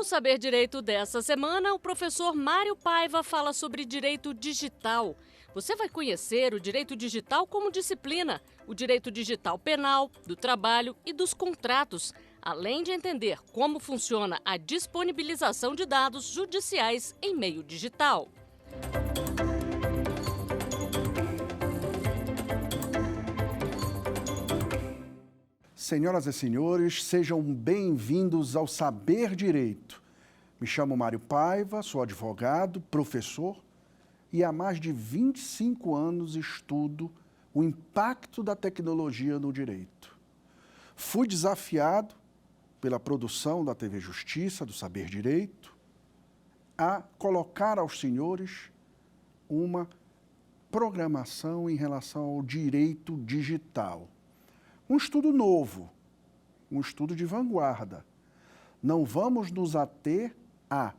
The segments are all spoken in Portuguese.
No Saber Direito dessa semana, o professor Mário Paiva fala sobre direito digital. Você vai conhecer o direito digital como disciplina, o direito digital penal, do trabalho e dos contratos, além de entender como funciona a disponibilização de dados judiciais em meio digital. Senhoras e senhores, sejam bem-vindos ao Saber Direito. Me chamo Mário Paiva, sou advogado, professor e há mais de 25 anos estudo o impacto da tecnologia no direito. Fui desafiado pela produção da TV Justiça, do Saber Direito, a colocar aos senhores uma programação em relação ao direito digital. Um estudo novo, um estudo de vanguarda. Não vamos nos ater a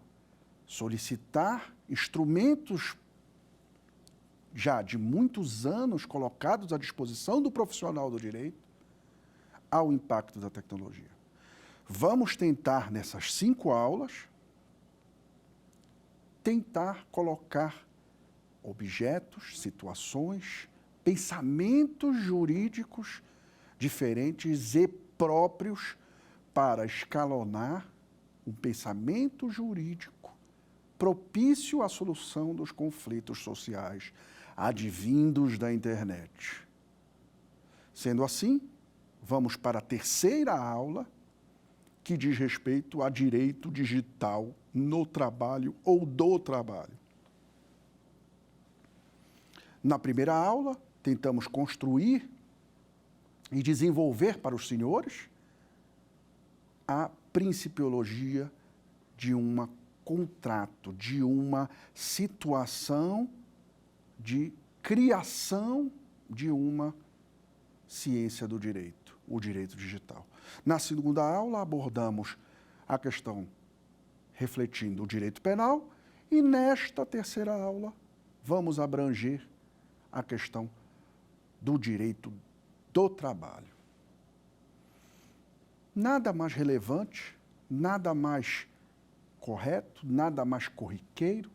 solicitar instrumentos já de muitos anos colocados à disposição do profissional do direito ao impacto da tecnologia. Vamos tentar, nessas 5 aulas, tentar colocar objetos, situações, pensamentos jurídicos diferentes e próprios para escalonar um pensamento jurídico propício à solução dos conflitos sociais advindos da internet. Sendo assim, vamos para a 3ª aula, que diz respeito a direito digital no trabalho ou do trabalho. Na primeira aula, tentamos construir e desenvolver para os senhores a principiologia de um contrato, de uma situação de criação de uma ciência do direito, o direito digital. Na segunda aula, abordamos a questão refletindo o direito penal e nesta 3ª aula, vamos abranger a questão do direito do trabalho. Nada mais relevante, nada mais correto, nada mais corriqueiro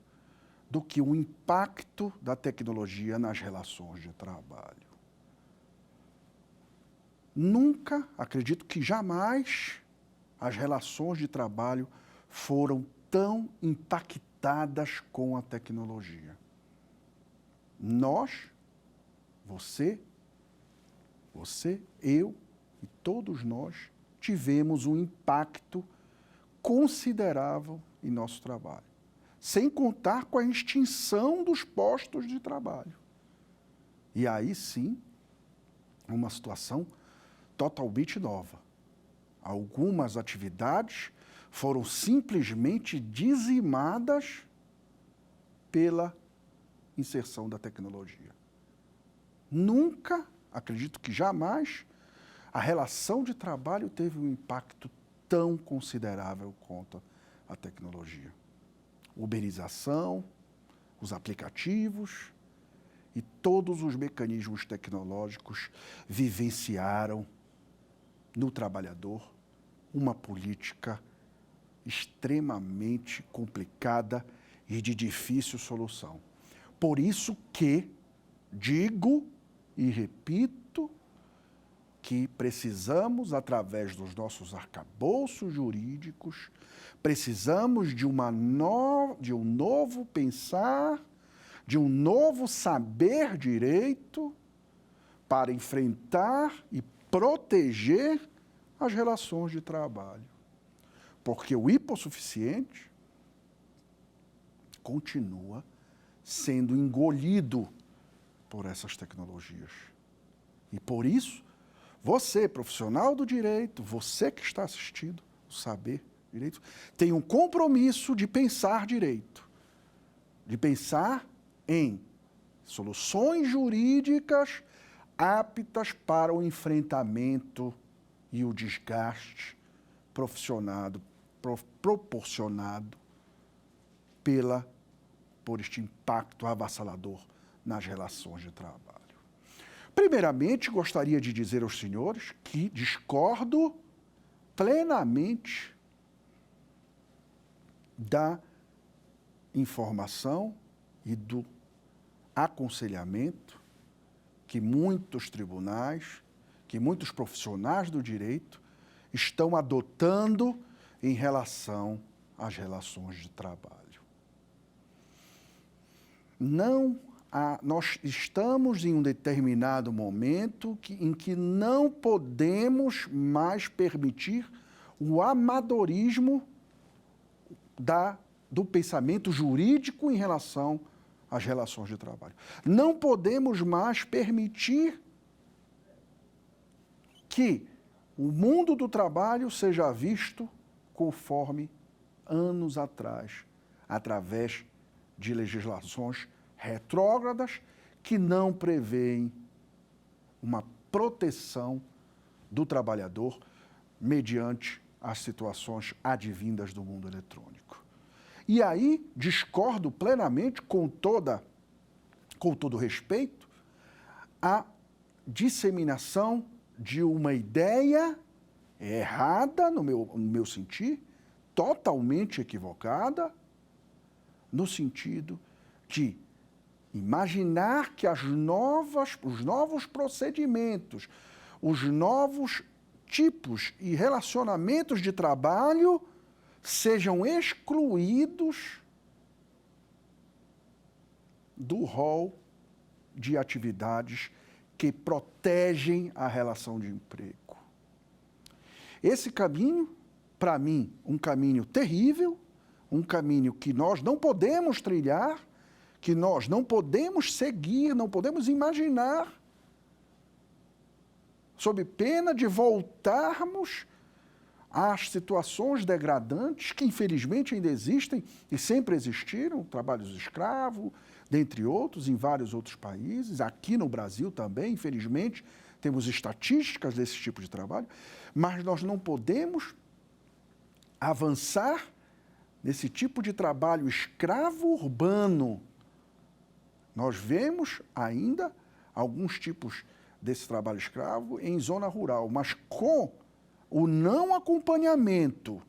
do que o impacto da tecnologia nas relações de trabalho. Nunca, acredito que jamais, as relações de trabalho foram tão impactadas com a tecnologia. Nós, você, eu e todos nós tivemos um impacto considerável em nosso trabalho, sem contar com a extinção dos postos de trabalho. E aí sim, uma situação totalmente nova. Algumas atividades foram simplesmente dizimadas pela inserção da tecnologia. Nunca, acredito que jamais, a relação de trabalho teve um impacto tão considerável quanto a tecnologia. Uberização, os aplicativos e todos os mecanismos tecnológicos vivenciaram no trabalhador uma política extremamente complicada e de difícil solução. Por isso que digo e repito que precisamos, através dos nossos arcabouços jurídicos, precisamos de um novo pensar, de um novo saber direito para enfrentar e proteger as relações de trabalho. Porque o hipossuficiente continua sendo engolido por essas tecnologias. E por isso, você, profissional do direito, você que está assistindo o Saber Direito, tem um compromisso de pensar direito, de pensar em soluções jurídicas aptas para o enfrentamento e o desgaste proporcionado por este impacto avassalador nas relações de trabalho. Primeiramente, gostaria de dizer aos senhores que discordo plenamente da informação e do aconselhamento que muitos tribunais, que muitos profissionais do direito estão adotando em relação às relações de trabalho. Nós estamos em um determinado momento em que não podemos mais permitir o amadorismo do pensamento jurídico em relação às relações de trabalho. Não podemos mais permitir que o mundo do trabalho seja visto conforme anos atrás, através de legislações retrógradas que não prevêem uma proteção do trabalhador mediante as situações advindas do mundo eletrônico. E aí discordo plenamente, com todo respeito, a disseminação de uma ideia errada, no meu sentir, totalmente equivocada, no sentido de imaginar que os novos procedimentos, os novos tipos e relacionamentos de trabalho sejam excluídos do rol de atividades que protegem a relação de emprego. Esse caminho, para mim, um caminho terrível, um caminho que nós não podemos trilhar, que nós não podemos seguir, não podemos imaginar, sob pena de voltarmos às situações degradantes que, infelizmente, ainda existem e sempre existiram, trabalhos escravos, dentre outros, em vários outros países, aqui no Brasil também, infelizmente, temos estatísticas desse tipo de trabalho, mas nós não podemos avançar nesse tipo de trabalho escravo urbano. Nós vemos ainda alguns tipos desse trabalho escravo em zona rural, mas com o não acompanhamento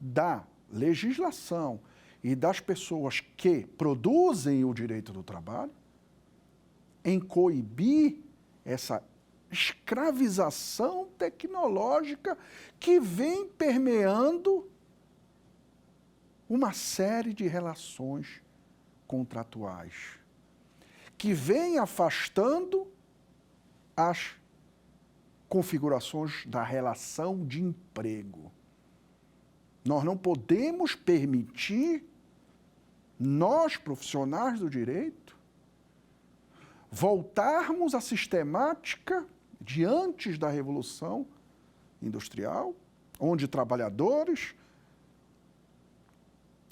da legislação e das pessoas que produzem o direito do trabalho, em coibir essa escravização tecnológica que vem permeando uma série de relações contratuais, que vem afastando as configurações da relação de emprego. Nós não podemos permitir, nós, profissionais do direito, voltarmos à sistemática de antes da Revolução Industrial, onde trabalhadores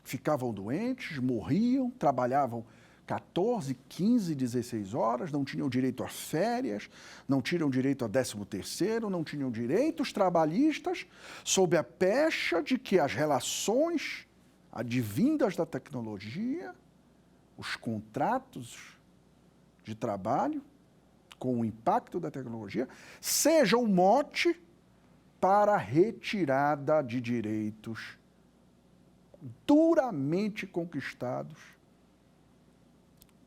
ficavam doentes, morriam, trabalhavam 14, 15, 16 horas, não tinham direito a férias, não tinham direito a 13º, não tinham direitos trabalhistas, sob a pecha de que as relações advindas da tecnologia, os contratos de trabalho, com o impacto da tecnologia, sejam um mote para a retirada de direitos duramente conquistados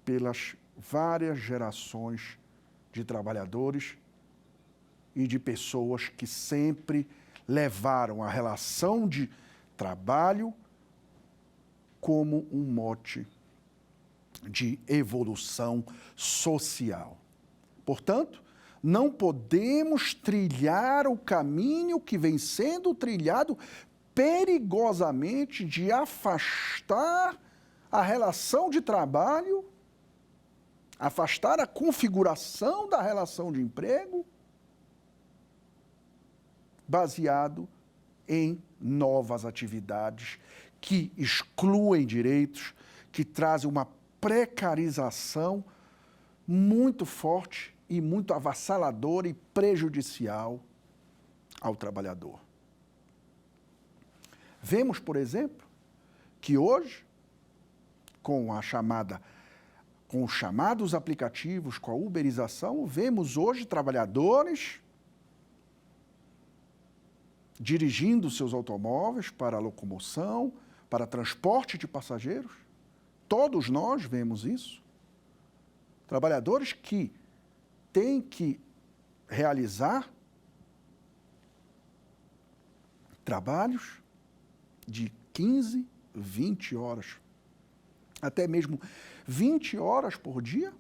pelas várias gerações de trabalhadores e de pessoas que sempre levaram a relação de trabalho como um mote de evolução social. Portanto, não podemos trilhar o caminho que vem sendo trilhado perigosamente de afastar a relação de trabalho, afastar a configuração da relação de emprego, baseado em novas atividades que excluem direitos, que trazem uma precarização muito forte e muito avassaladora e prejudicial ao trabalhador. Vemos, por exemplo, que hoje, com os chamados aplicativos, com a uberização, vemos hoje trabalhadores dirigindo seus automóveis para a locomoção, para transporte de passageiros. Todos nós vemos isso. Trabalhadores que têm que realizar trabalhos de 15, 20 horas, até mesmo 20 horas por dia,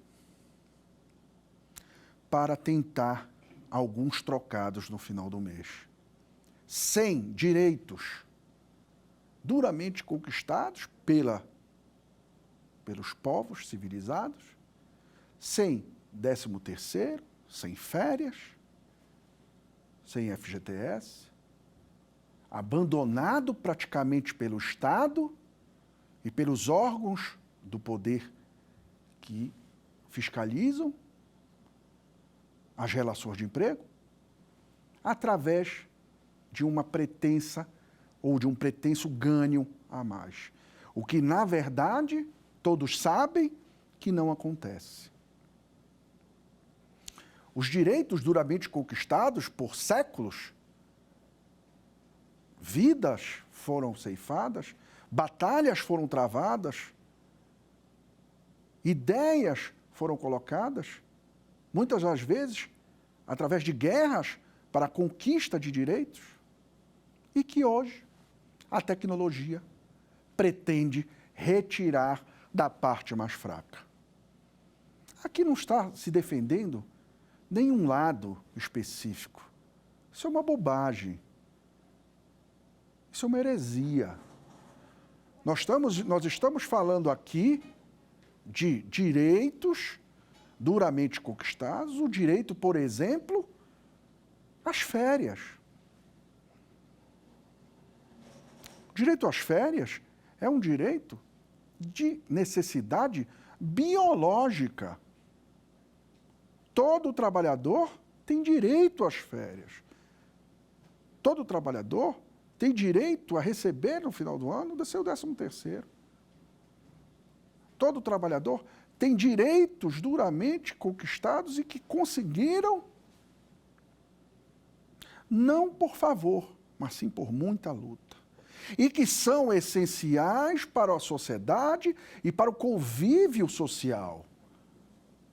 para tentar alguns trocados no final do mês. Sem direitos duramente conquistados pelos povos civilizados, sem 13º, sem férias, sem FGTS, abandonado praticamente pelo Estado e pelos órgãos do poder que fiscalizam as relações de emprego, através de uma pretensa ou de um pretenso ganho a mais. O que, na verdade, todos sabem que não acontece. Os direitos duramente conquistados por séculos, vidas foram ceifadas, batalhas foram travadas, ideias foram colocadas, muitas das vezes através de guerras para a conquista de direitos, e que hoje a tecnologia pretende retirar da parte mais fraca. Aqui não está se defendendo nenhum lado específico. Isso é uma bobagem. Isso é uma heresia. Nós estamos falando aqui de direitos duramente conquistados, o direito, por exemplo, às férias. O direito às férias é um direito de necessidade biológica. Todo trabalhador tem direito às férias. Todo trabalhador tem direito a receber no final do ano o seu 13º. Todo trabalhador tem direitos duramente conquistados e que conseguiram, não por favor, mas sim por muita luta. E que são essenciais para a sociedade e para o convívio social.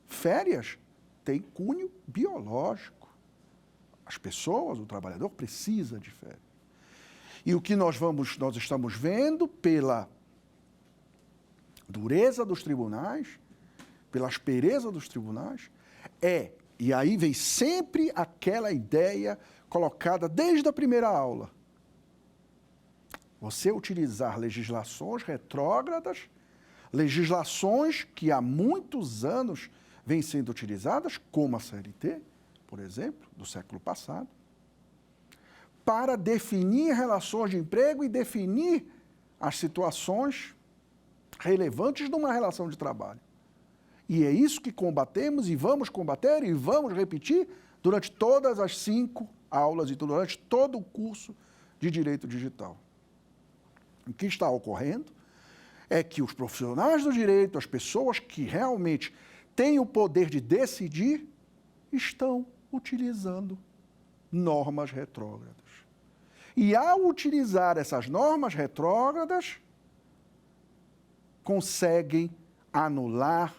Férias têm cunho biológico. As pessoas, o trabalhador, precisa de férias. E o que nós estamos vendo pela dureza dos tribunais, pela aspereza dos tribunais, e aí vem sempre aquela ideia colocada desde a primeira aula, você utilizar legislações retrógradas, legislações que há muitos anos vêm sendo utilizadas, como a CLT, por exemplo, do século passado, para definir relações de emprego e definir as situações relevantes numa relação de trabalho. E é isso que combatemos e vamos combater e vamos repetir durante todas as 5 aulas e durante todo o curso de Direito Digital. O que está ocorrendo é que os profissionais do direito, as pessoas que realmente têm o poder de decidir, estão utilizando normas retrógradas. E ao utilizar essas normas retrógradas, conseguem anular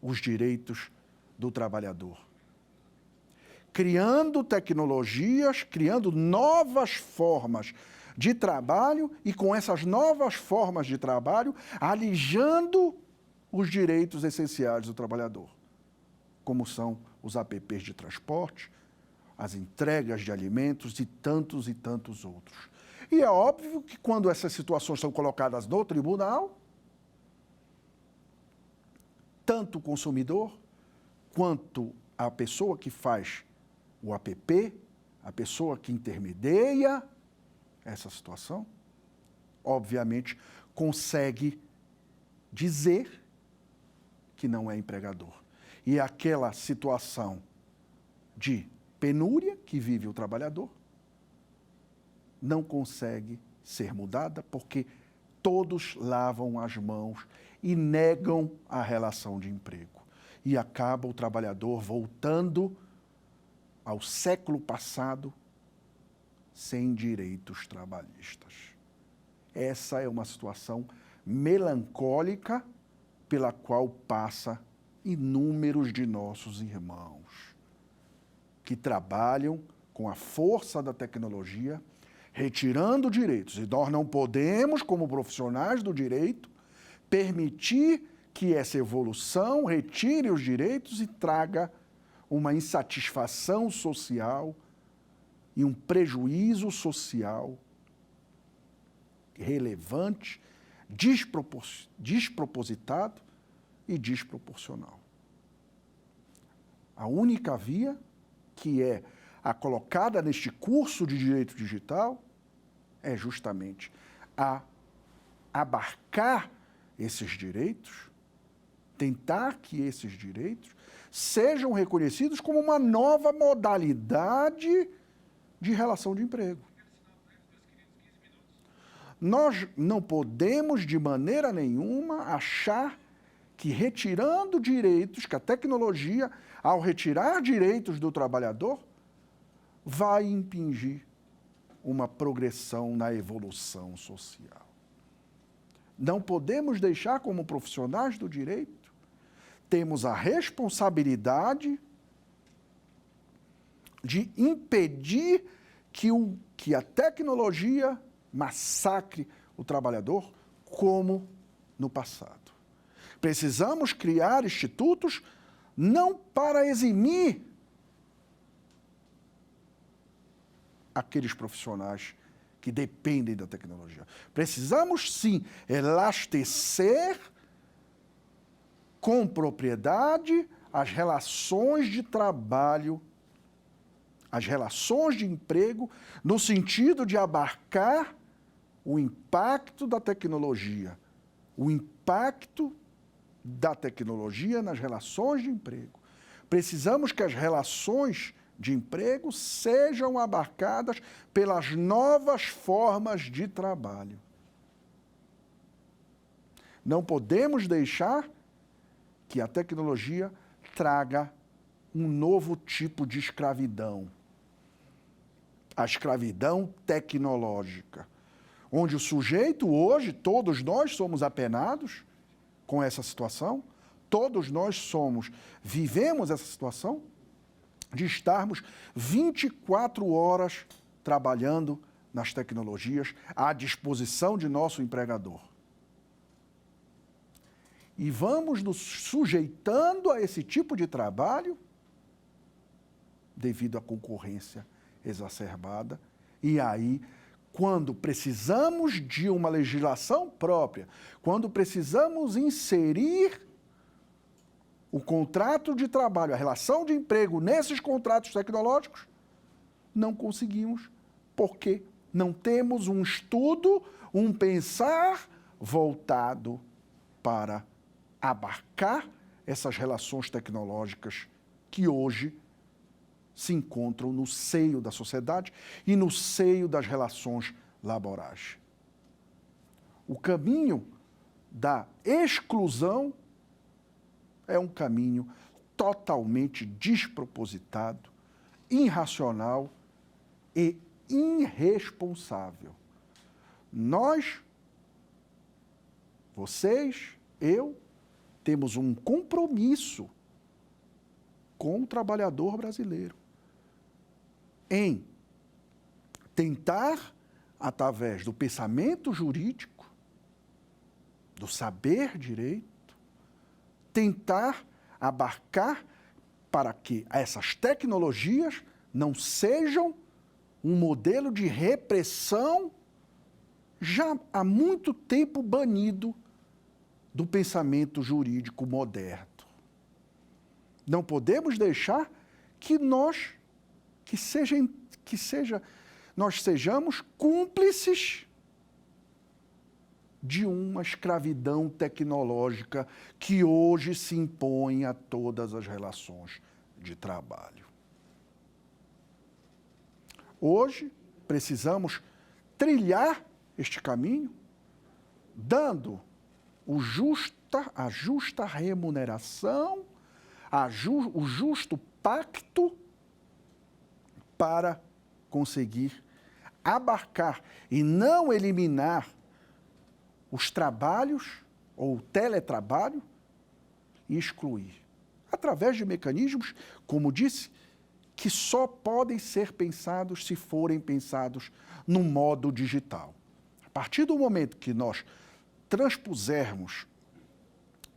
os direitos do trabalhador. Criando tecnologias, criando novas formas de trabalho e com essas novas formas de trabalho, alijando os direitos essenciais do trabalhador, como são os apps de transporte, as entregas de alimentos e tantos outros. E é óbvio que quando essas situações são colocadas no tribunal, tanto o consumidor quanto a pessoa que faz o app, a pessoa que intermedia essa situação, obviamente consegue dizer que não é empregador. E aquela situação de penúria que vive o trabalhador não consegue ser mudada porque todos lavam as mãos e negam a relação de emprego. E acaba o trabalhador voltando ao século passado sem direitos trabalhistas. Essa é uma situação melancólica pela qual passa inúmeros de nossos irmãos que trabalham com a força da tecnologia, retirando direitos. E nós não podemos, como profissionais do direito, permitir que essa evolução retire os direitos e traga uma insatisfação social e um prejuízo social relevante, despropositado e desproporcional. A única via, que é a colocada neste curso de direito digital, é justamente a abarcar esses direitos, tentar que esses direitos sejam reconhecidos como uma nova modalidade de relação de emprego. Nós não podemos, de maneira nenhuma, achar que retirando direitos, que a tecnologia, ao retirar direitos do trabalhador, vai impingir uma progressão na evolução social. Não podemos deixar, como profissionais do direito, temos a responsabilidade de impedir que a tecnologia massacre o trabalhador como no passado. Precisamos criar institutos não para eximir aqueles profissionais que dependem da tecnologia. Precisamos, sim, elastecer com propriedade as relações de trabalho, as relações de emprego, no sentido de abarcar o impacto da tecnologia, nas relações de emprego. Precisamos que as relações de emprego sejam abarcadas pelas novas formas de trabalho. Não podemos deixar que a tecnologia traga um novo tipo de escravidão. A escravidão tecnológica, onde o sujeito hoje, todos nós somos apenados com essa situação, todos nós vivemos essa situação de estarmos 24 horas trabalhando nas tecnologias à disposição de nosso empregador. E vamos nos sujeitando a esse tipo de trabalho devido à concorrência exacerbada. E aí, quando precisamos de uma legislação própria, quando precisamos inserir o contrato de trabalho, a relação de emprego nesses contratos tecnológicos, não conseguimos, porque não temos um estudo, um pensar voltado para abarcar essas relações tecnológicas que hoje se encontram no seio da sociedade e no seio das relações laborais. O caminho da exclusão é um caminho totalmente despropositado, irracional e irresponsável. Nós, vocês, eu, temos um compromisso com o trabalhador brasileiro em tentar, através do pensamento jurídico, do saber direito, tentar abarcar para que essas tecnologias não sejam um modelo de repressão já há muito tempo banido do pensamento jurídico moderno. Não podemos deixar que nós sejamos cúmplices de uma escravidão tecnológica que hoje se impõe a todas as relações de trabalho. Hoje, precisamos trilhar este caminho, dando a justa remuneração, o justo pacto para conseguir abarcar e não eliminar os trabalhos ou o teletrabalho e excluir. Através de mecanismos, como disse, que só podem ser pensados se forem pensados no modo digital. A partir do momento que nós transpusermos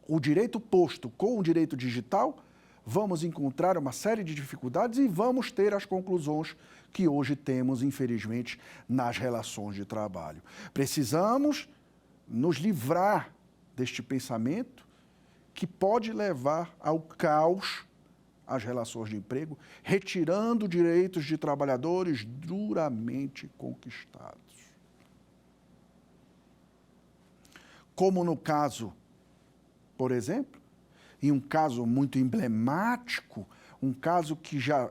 o direito posto com o direito digital, vamos encontrar uma série de dificuldades e vamos ter as conclusões que hoje temos, infelizmente, nas relações de trabalho. Precisamos nos livrar deste pensamento que pode levar ao caos as relações de emprego, retirando direitos de trabalhadores duramente conquistados. Como no caso, por exemplo, em um caso muito emblemático, um caso que já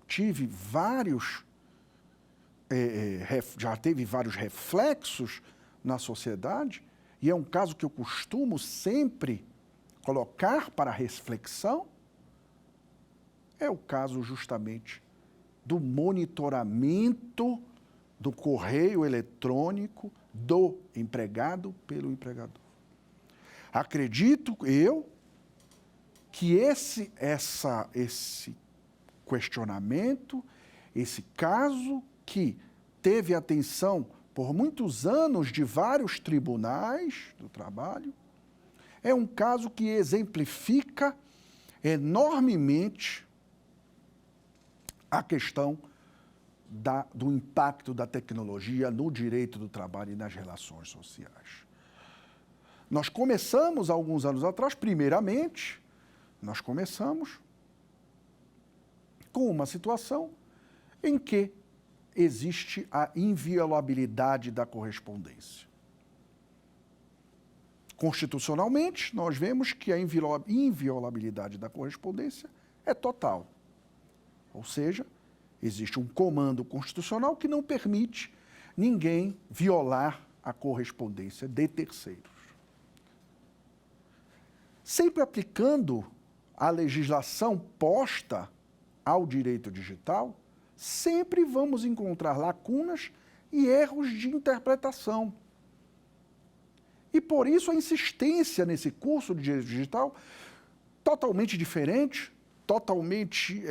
teve vários reflexos na sociedade, e é um caso que eu costumo sempre colocar para reflexão, é o caso justamente do monitoramento do correio eletrônico do empregado pelo empregador. Acredito eu que esse questionamento, esse caso que teve atenção por muitos anos de vários tribunais do trabalho, é um caso que exemplifica enormemente a questão do impacto da tecnologia no direito do trabalho e nas relações sociais. Nós começamos, alguns anos atrás, primeiramente, nós começamos com uma situação em que existe a inviolabilidade da correspondência. Constitucionalmente, nós vemos que a inviolabilidade da correspondência é total. Ou seja, existe um comando constitucional que não permite ninguém violar a correspondência de terceiros. Sempre aplicando a legislação posta ao direito digital, sempre vamos encontrar lacunas e erros de interpretação. E por isso a insistência nesse curso de direito digital, totalmente diferente, totalmente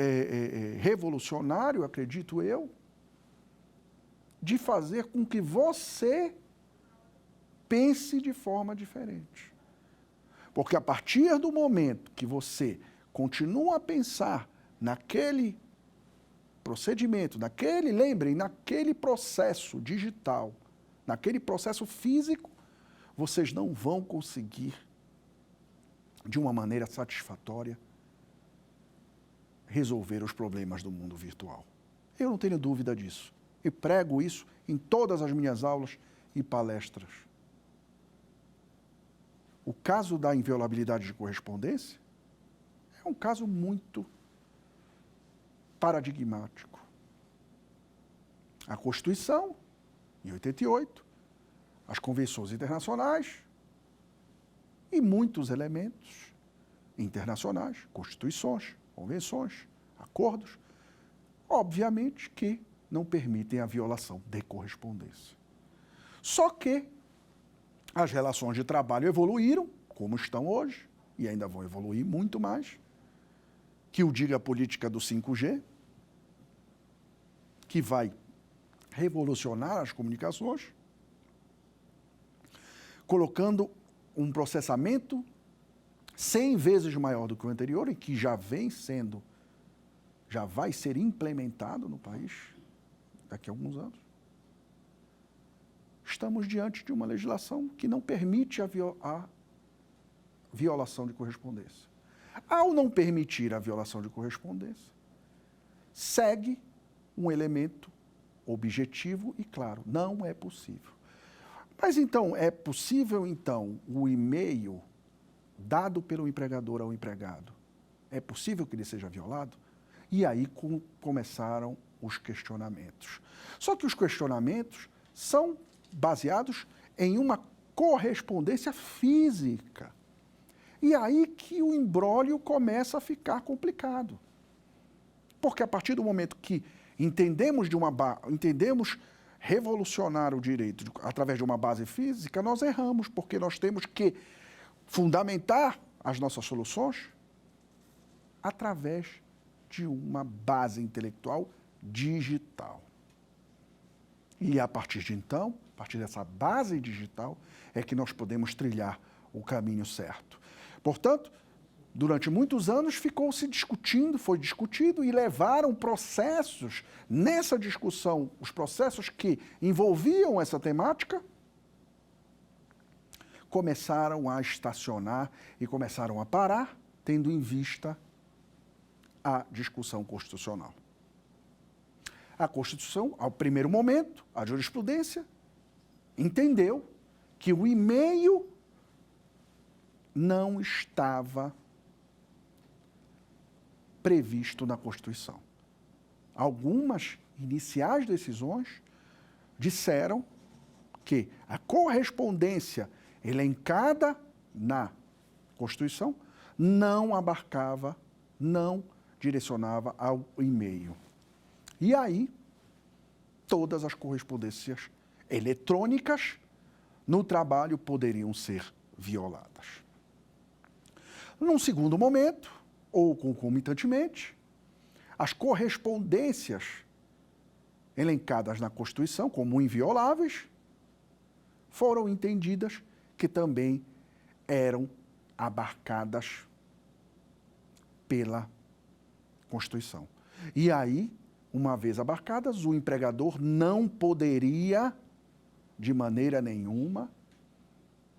revolucionário, acredito eu, de fazer com que você pense de forma diferente. Porque a partir do momento que você continua a pensar naquele procedimento, naquele processo digital, naquele processo físico, vocês não vão conseguir, de uma maneira satisfatória, resolver os problemas do mundo virtual. Eu não tenho dúvida disso. E prego isso em todas as minhas aulas e palestras. O caso da inviolabilidade de correspondência é um caso muito paradigmático. A Constituição, em 88, as convenções internacionais e muitos elementos internacionais, constituições, convenções, acordos, obviamente que não permitem a violação de correspondência. Só que as relações de trabalho evoluíram, como estão hoje, e ainda vão evoluir muito mais, que o diga a política do 5G, que vai revolucionar as comunicações, colocando um processamento 100 vezes maior do que o anterior e que já vai ser implementado no país daqui a alguns anos. Estamos diante de uma legislação que não permite a violação de correspondência. Ao não permitir a violação de correspondência, segue um elemento objetivo e claro, não é possível. Mas então, é possível então o e-mail dado pelo empregador ao empregado, é possível que ele seja violado? E aí começaram os questionamentos. Só que os questionamentos são baseados em uma correspondência física. E aí que o imbróglio começa a ficar complicado. Porque a partir do momento que entendemos revolucionar o direito através de uma base física, nós erramos, porque nós temos que fundamentar as nossas soluções através de uma base intelectual digital. E a partir de então, a partir dessa base digital, é que nós podemos trilhar o caminho certo. Portanto, durante muitos anos ficou-se discutindo, foi discutido e levaram processos nessa discussão, os processos que envolviam essa temática, começaram a estacionar e começaram a parar, tendo em vista a discussão constitucional. A Constituição, ao primeiro momento, a jurisprudência entendeu que o e-mail não estava previsto na Constituição. Algumas iniciais decisões disseram que a correspondência elencada na Constituição não abarcava, não direcionava ao e-mail. E aí, todas as correspondências eletrônicas no trabalho poderiam ser violadas. Num segundo momento, ou concomitantemente, as correspondências elencadas na Constituição como invioláveis foram entendidas que também eram abarcadas pela Constituição. E aí, uma vez abarcadas, o empregador não poderia, de maneira nenhuma,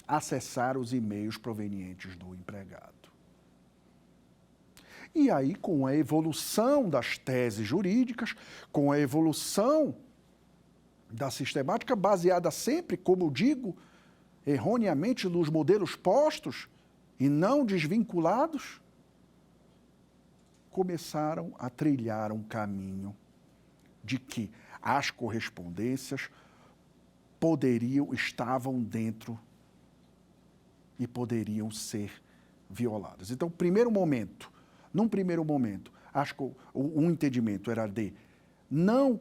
acessar os e-mails provenientes do empregado. E aí, com a evolução das teses jurídicas, com a evolução da sistemática, baseada sempre, como eu digo, erroneamente nos modelos postos e não desvinculados, começaram a trilhar um caminho de que as correspondências estavam dentro e poderiam ser violadas. Então, num primeiro momento, acho que o entendimento era de não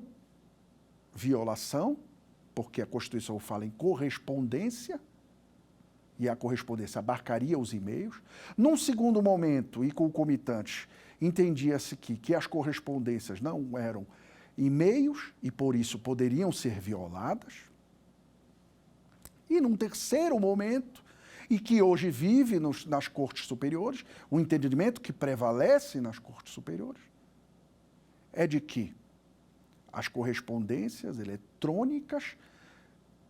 violação, porque a Constituição fala em correspondência, e a correspondência abarcaria os e-mails. Num segundo momento, e concomitantes, entendia-se que as correspondências não eram e-mails e, por isso, poderiam ser violadas. E num terceiro momento, e que hoje vive nas cortes superiores, o entendimento que prevalece nas cortes superiores é de que as correspondências eletrônicas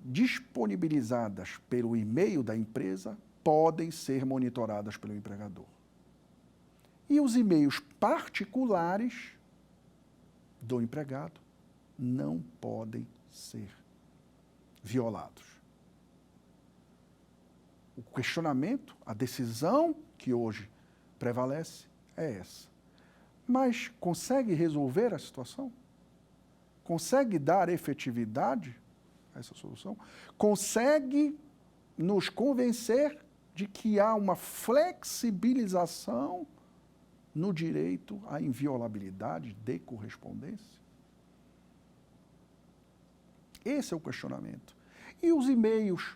disponibilizadas pelo e-mail da empresa podem ser monitoradas pelo empregador. E os e-mails particulares do empregado não podem ser violados. O questionamento, a decisão que hoje prevalece é essa. Mas consegue resolver a situação? Consegue dar efetividade a essa solução? Consegue nos convencer de que há uma flexibilização no direito à inviolabilidade de correspondência? Esse é o questionamento. E os e-mails,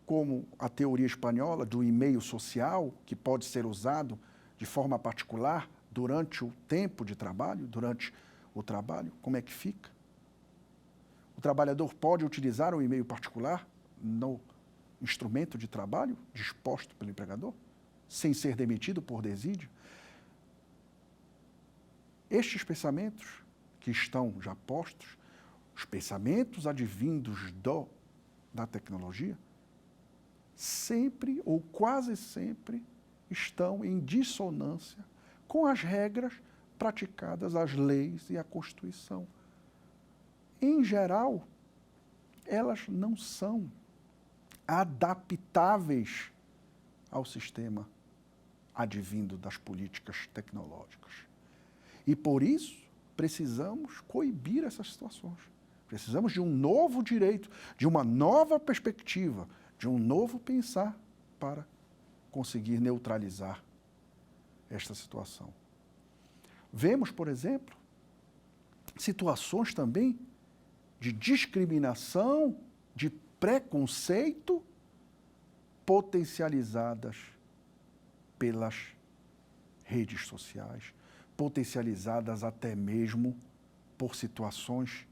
como a teoria espanhola do e-mail social, que pode ser usado de forma particular durante o tempo de trabalho, durante o trabalho, como é que fica? O trabalhador pode utilizar o e-mail particular no instrumento de trabalho disposto pelo empregador, sem ser demitido por desídio? Estes pensamentos que estão já postos, os pensamentos advindos da tecnologia, sempre ou quase sempre estão em dissonância com as regras praticadas, as leis e a Constituição. Em geral, elas não são adaptáveis ao sistema advindo das políticas tecnológicas. E, por isso, precisamos coibir essas situações. Precisamos de um novo direito, de uma nova perspectiva, de um novo pensar para conseguir neutralizar esta situação. Vemos, por exemplo, situações também de discriminação, de preconceito, potencializadas pelas redes sociais, potencializadas até mesmo por situações,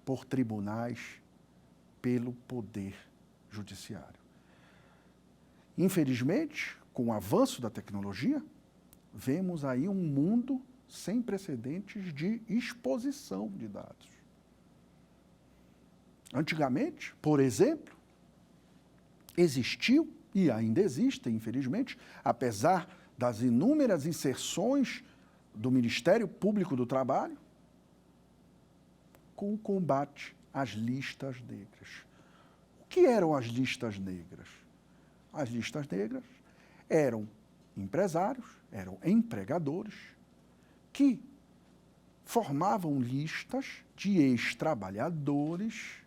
por tribunais, pelo poder judiciário. Infelizmente, com o avanço da tecnologia, vemos aí um mundo sem precedentes de exposição de dados. Antigamente, por exemplo, existiu, e ainda existe, infelizmente, apesar das inúmeras inserções do Ministério Público do Trabalho, com o combate às listas negras. O que eram as listas negras? As listas negras eram empresários, eram empregadores, que formavam listas de ex-trabalhadores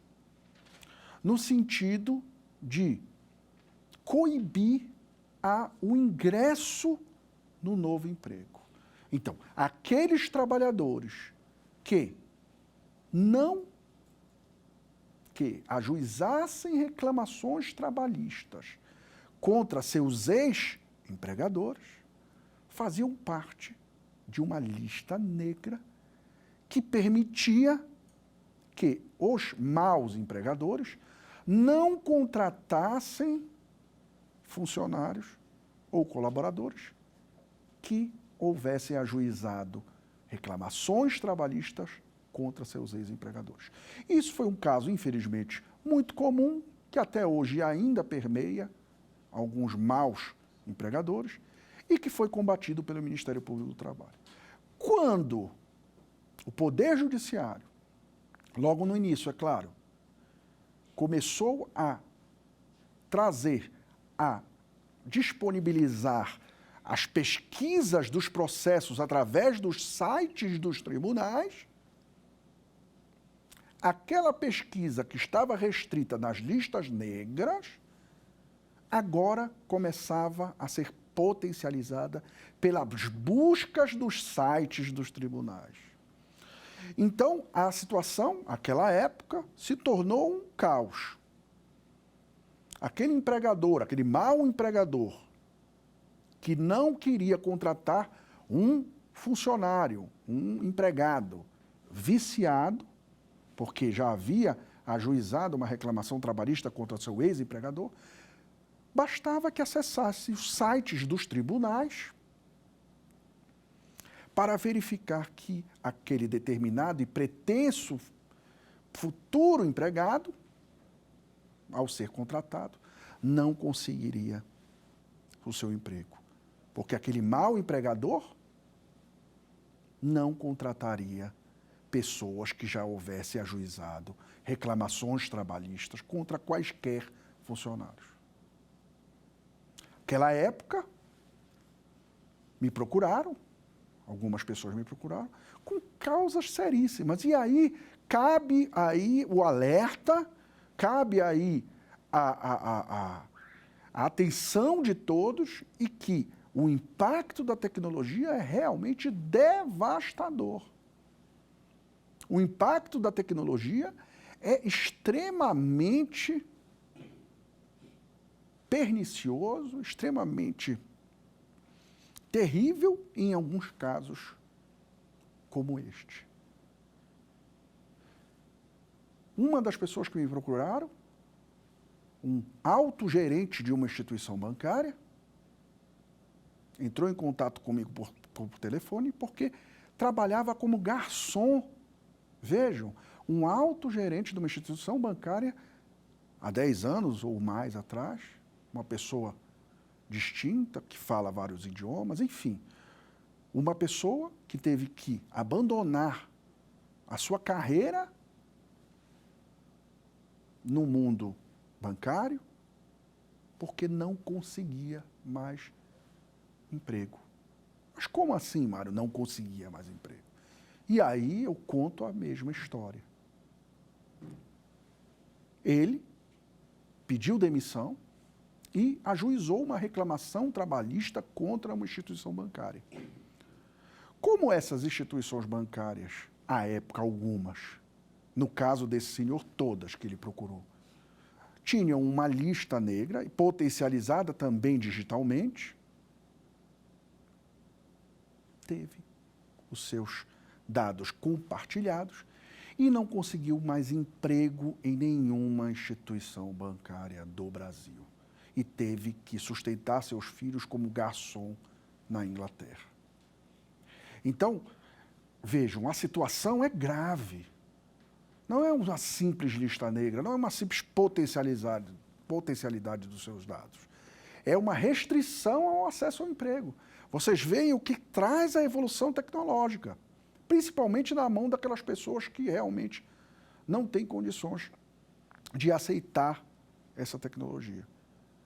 no sentido de coibir o ingresso no novo emprego. Então, aqueles trabalhadores que ajuizassem reclamações trabalhistas contra seus ex-empregadores faziam parte de uma lista negra que permitia que os maus empregadores não contratassem funcionários ou colaboradores que houvessem ajuizado reclamações trabalhistas contra seus ex-empregadores. Isso foi um caso, infelizmente, muito comum, que até hoje ainda permeia alguns maus empregadores e que foi combatido pelo Ministério Público do Trabalho. Quando o Poder Judiciário, logo no início, é claro, começou a trazer, a disponibilizar as pesquisas dos processos através dos sites dos tribunais, aquela pesquisa que estava restrita nas listas negras, agora começava a ser potencializada pelas buscas dos sites dos tribunais. Então, a situação, naquela época, se tornou um caos. Aquele empregador, aquele mau empregador, que não queria contratar um funcionário, um empregado viciado, porque já havia ajuizado uma reclamação trabalhista contra seu ex-empregador, bastava que acessasse os sites dos tribunais para verificar que aquele determinado e pretenso futuro empregado, ao ser contratado, não conseguiria o seu emprego. Porque aquele mau empregador não contrataria pessoas que já houvessem ajuizado reclamações trabalhistas contra quaisquer funcionários. Naquela época, me procuraram, algumas pessoas me procuraram, com causas seríssimas. E aí, cabe aí o alerta, cabe aí a atenção de todos e que o impacto da tecnologia é realmente devastador. O impacto da tecnologia é extremamente pernicioso, extremamente terrível em alguns casos como este. Uma das pessoas que me procuraram, um alto gerente de uma instituição bancária, entrou em contato comigo por telefone porque trabalhava como garçom. Vejam, um alto gerente de uma instituição bancária há 10 anos ou mais atrás, uma pessoa distinta, que fala vários idiomas, enfim. Uma pessoa que teve que abandonar a sua carreira no mundo bancário porque não conseguia mais emprego. Mas como assim, Mário, não conseguia mais emprego? E aí eu conto a mesma história. Ele pediu demissão e ajuizou uma reclamação trabalhista contra uma instituição bancária. Como essas instituições bancárias, à época algumas, No caso desse senhor, todas que ele procurou. Tinham uma lista negra, potencializada também digitalmente. Teve os seus dados compartilhados e não conseguiu mais emprego em nenhuma instituição bancária do Brasil. E teve que sustentar seus filhos como garçom na Inglaterra. Então, vejam, a situação é grave. Não é uma simples lista negra, não é uma simples potencialidade dos seus dados. É uma restrição ao acesso ao emprego. Vocês veem o que traz a evolução tecnológica, principalmente na mão daquelas pessoas que realmente não têm condições de aceitar essa tecnologia.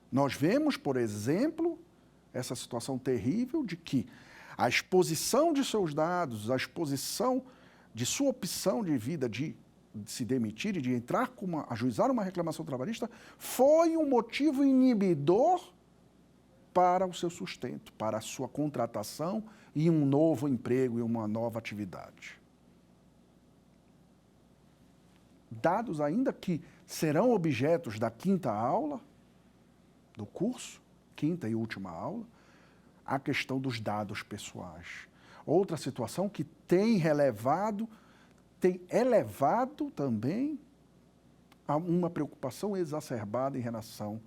Nós vemos, por exemplo, essa situação terrível de que a exposição de seus dados, a exposição de sua opção de vida de se demitir e de entrar ajuizar uma reclamação trabalhista foi um motivo inibidor para o seu sustento, para a sua contratação e um novo emprego e uma nova atividade. Dados ainda que serão objetos da quinta aula do curso, quinta e última aula, a questão dos dados pessoais. Outra situação que tem elevado também a uma preocupação exacerbada em relação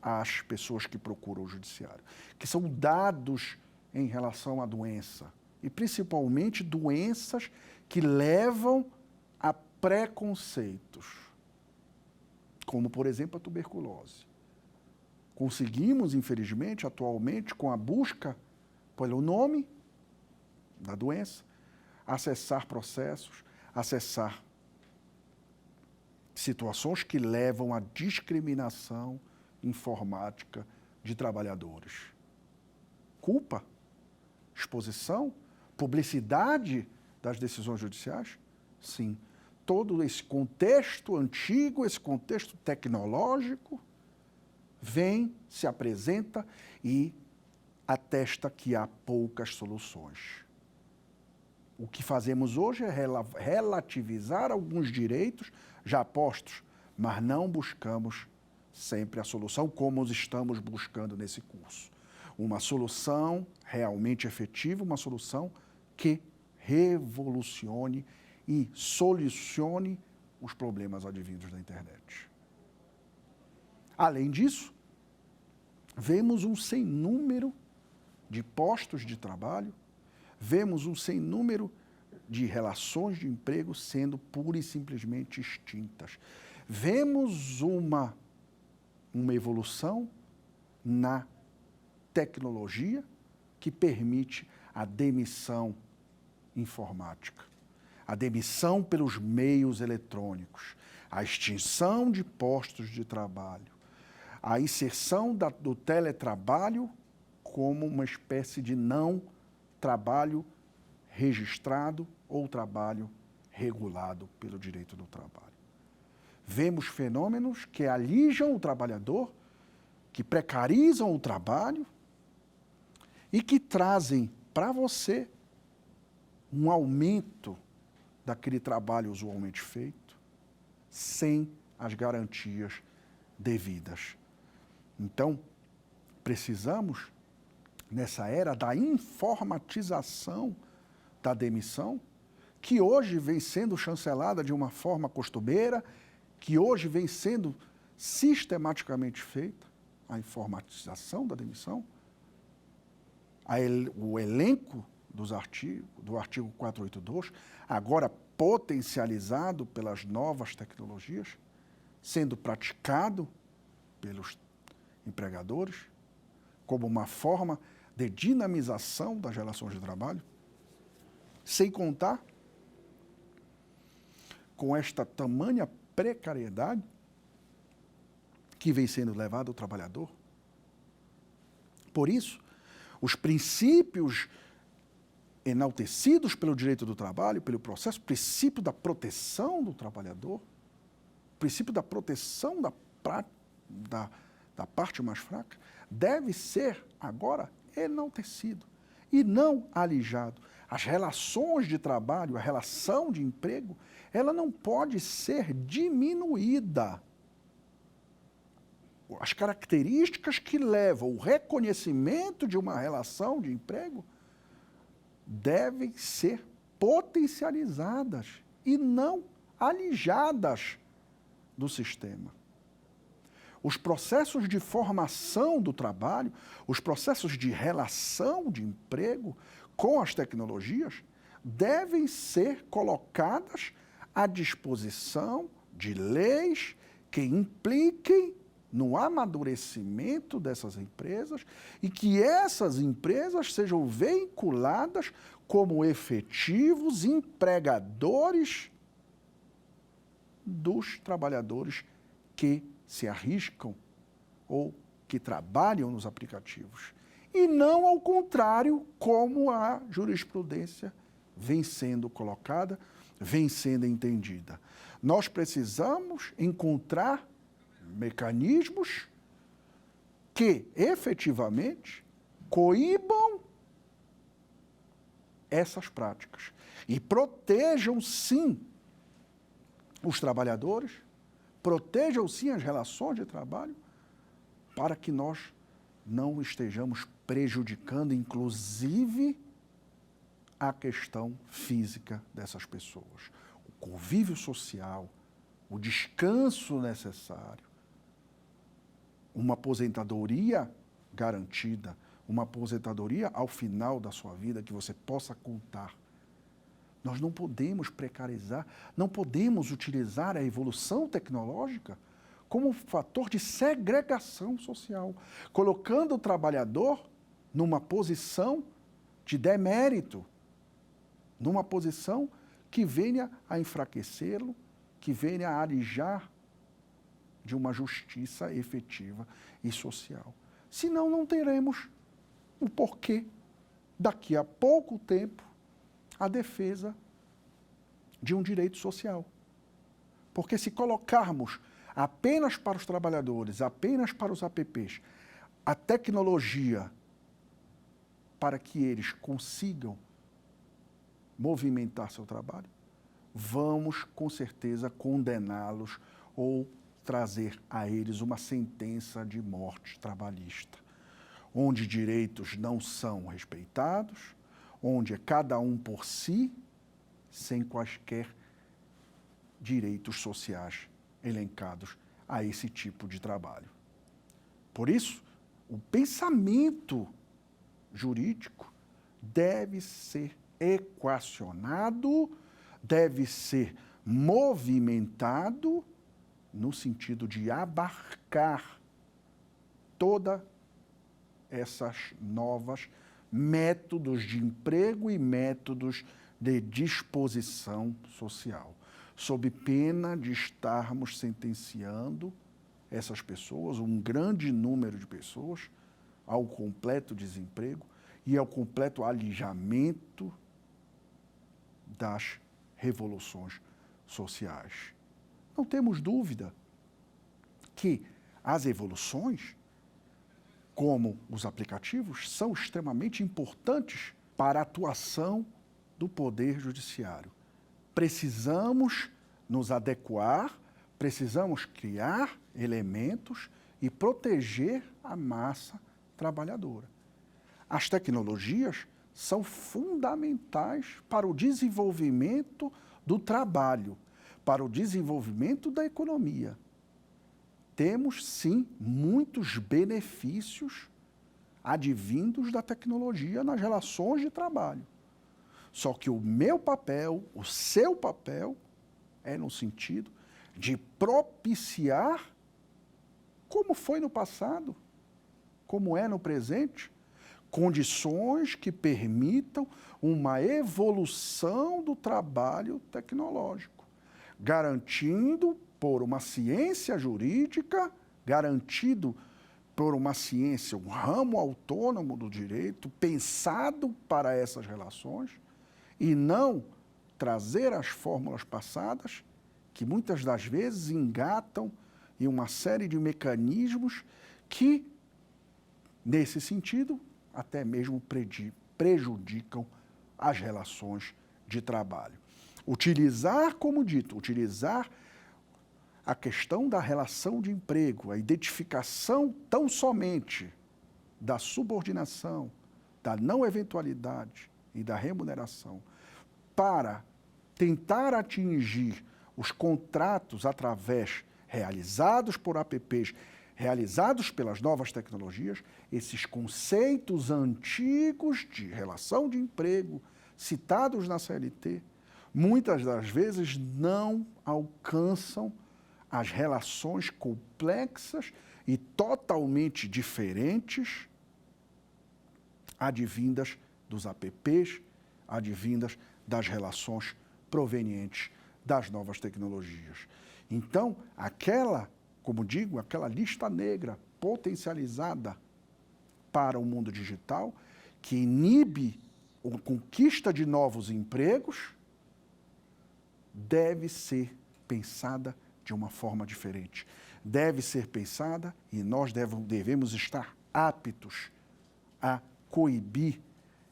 às pessoas que procuram o judiciário, que são dados em relação à doença, e principalmente doenças que levam a preconceitos, como, por exemplo, a tuberculose. Conseguimos, infelizmente, atualmente, com a busca pelo nome da doença, acessar processos, acessar situações que levam à discriminação informática de trabalhadores. Culpa, exposição, publicidade das decisões judiciais? Sim. Todo esse contexto antigo, esse contexto tecnológico, vem, se apresenta e atesta que há poucas soluções. O que fazemos hoje é relativizar alguns direitos já postos, mas não buscamos sempre a solução como estamos buscando nesse curso. Uma solução realmente efetiva, uma solução que revolucione e solucione os problemas advindos da internet. Além disso, vemos um sem número de postos de trabalho, vemos um sem número de relações de emprego sendo pura e simplesmente extintas. Vemos uma evolução na tecnologia que permite a demissão informática, a demissão pelos meios eletrônicos, a extinção de postos de trabalho, a inserção do teletrabalho como uma espécie de não trabalho registrado ou trabalho regulado pelo direito do trabalho. Vemos fenômenos que alijam o trabalhador, que precarizam o trabalho e que trazem para você um aumento daquele trabalho usualmente feito, sem as garantias devidas. Então, precisamos, nessa era da informatização da demissão, que hoje vem sendo chancelada de uma forma costumeira, que hoje vem sendo sistematicamente feita, a informatização da demissão, o elenco do artigo 482, agora potencializado pelas novas tecnologias, sendo praticado pelos empregadores, como uma forma de dinamização das relações de trabalho, sem contar com esta tamanha precariedade que vem sendo levada ao trabalhador. Por isso, os princípios enaltecidos pelo direito do trabalho, pelo processo, princípio da proteção do trabalhador, princípio da proteção da parte mais fraca, deve ser agora enaltecido e não alijado. As relações de trabalho, a relação de emprego, ela não pode ser diminuída. As características que levam o reconhecimento de uma relação de emprego devem ser potencializadas e não alijadas do sistema. Os processos de formação do trabalho, os processos de relação de emprego com as tecnologias devem ser colocadas à disposição de leis que impliquem no amadurecimento dessas empresas e que essas empresas sejam veiculadas como efetivos empregadores dos trabalhadores que se arriscam ou que trabalham nos aplicativos. E não ao contrário, como a jurisprudência vem sendo colocada, vem sendo entendida. Nós precisamos encontrar mecanismos que efetivamente coíbam essas práticas e protejam, sim, os trabalhadores, protejam, sim, as relações de trabalho, para que nós não estejamos prejudicando, inclusive, a questão física dessas pessoas. O convívio social, o descanso necessário, uma aposentadoria garantida, uma aposentadoria ao final da sua vida que você possa contar. Nós não podemos precarizar, não podemos utilizar a evolução tecnológica como um fator de segregação social, colocando o trabalhador numa posição de demérito, numa posição que venha a enfraquecê-lo, que venha a alijar de uma justiça efetiva e social. Senão, não teremos o porquê, daqui a pouco tempo, a defesa de um direito social. Porque se colocarmos apenas para os trabalhadores, apenas para os apps, a tecnologia para que eles consigam movimentar seu trabalho, vamos com certeza condená-los ou trazer a eles uma sentença de morte trabalhista, onde direitos não são respeitados, onde é cada um por si, sem quaisquer direitos sociais elencados a esse tipo de trabalho. Por isso, o pensamento jurídico deve ser equacionado, deve ser movimentado no sentido de abarcar todas essas novas métodos de emprego e métodos de disposição social, sob pena de estarmos sentenciando essas pessoas, um grande número de pessoas, ao completo desemprego e ao completo alijamento das revoluções sociais. Não temos dúvida que as evoluções, como os aplicativos, são extremamente importantes para a atuação do Poder Judiciário. Precisamos nos adequar, precisamos criar elementos e proteger a massa trabalhadora. As tecnologias são fundamentais para o desenvolvimento do trabalho, para o desenvolvimento da economia. Temos, sim, muitos benefícios advindos da tecnologia nas relações de trabalho. Só que o meu papel, o seu papel, é no sentido de propiciar, como foi no passado, como é no presente, condições que permitam uma evolução do trabalho tecnológico, garantindo por uma ciência jurídica, garantido por uma ciência, um ramo autônomo do direito, pensado para essas relações, e não trazer as fórmulas passadas, que muitas das vezes engatam em uma série de mecanismos que, nesse sentido, até mesmo prejudicam as relações de trabalho. Utilizar, como dito, utilizar a questão da relação de emprego, a identificação tão somente da subordinação, da não eventualidade e da remuneração, para tentar atingir os contratos através realizados por apps, realizados pelas novas tecnologias, esses conceitos antigos de relação de emprego, citados na CLT, muitas das vezes não alcançam as relações complexas e totalmente diferentes advindas dos apps, advindas das relações provenientes das novas tecnologias. Então, como digo, aquela lista negra potencializada para o mundo digital, que inibe a conquista de novos empregos, deve ser pensada de uma forma diferente. Deve ser pensada e nós devemos estar aptos a coibir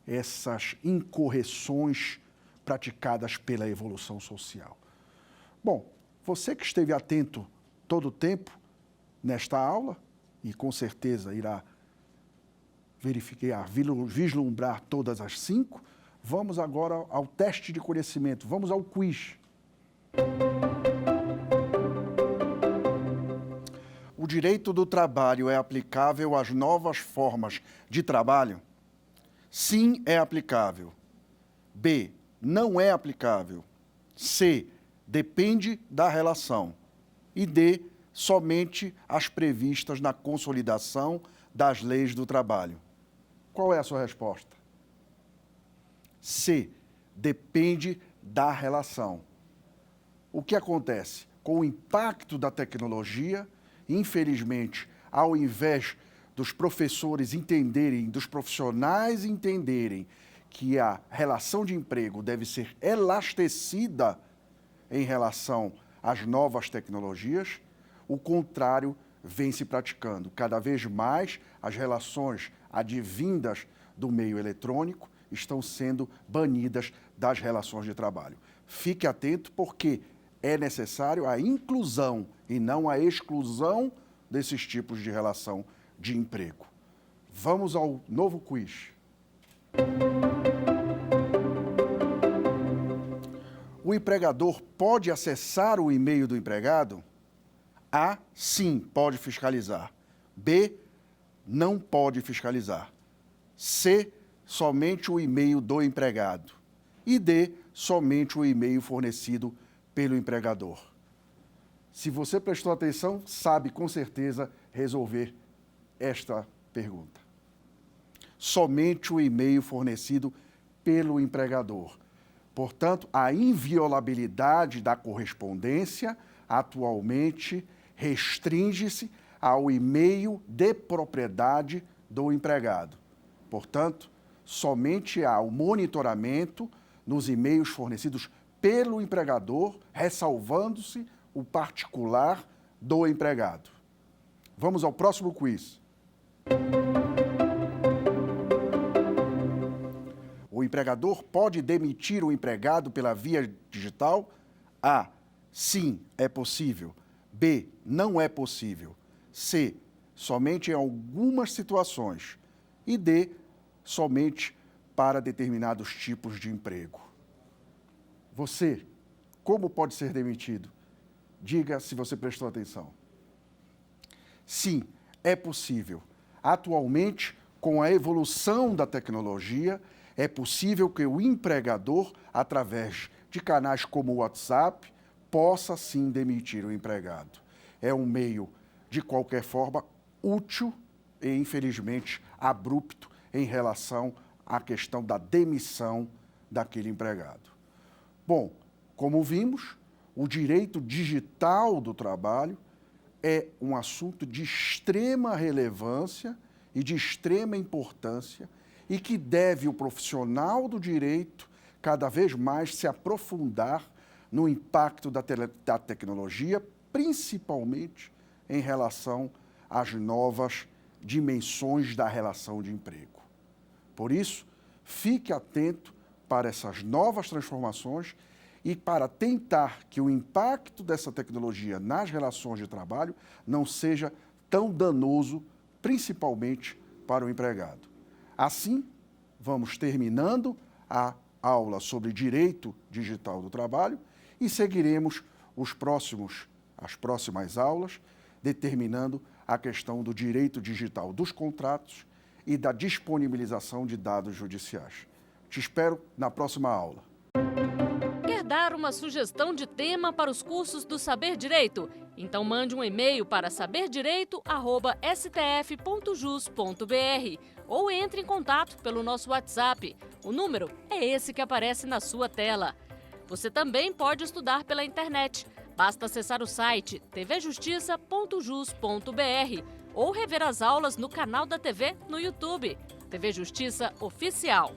essas incorreções praticadas pela evolução social. Bom, você que esteve atento todo o tempo nesta aula e com certeza irá verificar, vislumbrar todas as 5, vamos agora ao teste de conhecimento, vamos ao quiz. O direito do trabalho é aplicável às novas formas de trabalho? Sim, é aplicável. B, não é aplicável. C, depende da relação. E D, somente as previstas na consolidação das leis do trabalho. Qual é a sua resposta? C, depende da relação. O que acontece? Com o impacto da tecnologia, infelizmente, ao invés dos professores entenderem, dos profissionais entenderem que a relação de emprego deve ser elastecida em relação às novas tecnologias, o contrário vem se praticando. Cada vez mais as relações advindas do meio eletrônico estão sendo banidas das relações de trabalho. Fique atento porque é necessário a inclusão e não a exclusão desses tipos de relação de emprego. Vamos ao novo quiz. O empregador pode acessar o e-mail do empregado? A, sim, pode fiscalizar. B, não pode fiscalizar. C, somente o e-mail do empregado. E D, somente o e-mail fornecido pelo empregador. Se você prestou atenção, sabe com certeza resolver esta pergunta. Somente o e-mail fornecido pelo empregador. Portanto, a inviolabilidade da correspondência atualmente restringe-se ao e-mail de propriedade do empregado. Portanto, somente há o monitoramento nos e-mails fornecidos pelo empregador, ressalvando-se o particular do empregado. Vamos ao próximo quiz. O empregador pode demitir o empregado pela via digital? A, sim, é possível. B, não é possível. C, somente em algumas situações. E D, somente para determinados tipos de emprego. Você, como pode ser demitido? Diga se você prestou atenção. Sim, é possível. Atualmente, com a evolução da tecnologia, é possível que o empregador, através de canais como o WhatsApp, possa sim demitir o empregado. É um meio, de qualquer forma, útil e, infelizmente, abrupto em relação à questão da demissão daquele empregado. Bom, como vimos, o direito digital do trabalho é um assunto de extrema relevância e de extrema importância e que deve o profissional do direito cada vez mais se aprofundar no impacto da tecnologia, principalmente em relação às novas dimensões da relação de emprego. Por isso, fique atento para essas novas transformações e para tentar que o impacto dessa tecnologia nas relações de trabalho não seja tão danoso, principalmente para o empregado. Assim, vamos terminando a aula sobre direito digital do trabalho e seguiremos as próximas aulas, determinando a questão do direito digital dos contratos e da disponibilização de dados judiciais. Te espero na próxima aula. Quer dar uma sugestão de tema para os cursos do Saber Direito? Então mande um e-mail para saberdireito@stf.jus.br ou entre em contato pelo nosso WhatsApp. O número é esse que aparece na sua tela. Você também pode estudar pela internet. Basta acessar o site tvjustiça.jus.br ou rever as aulas no canal da TV no YouTube. TV Justiça Oficial.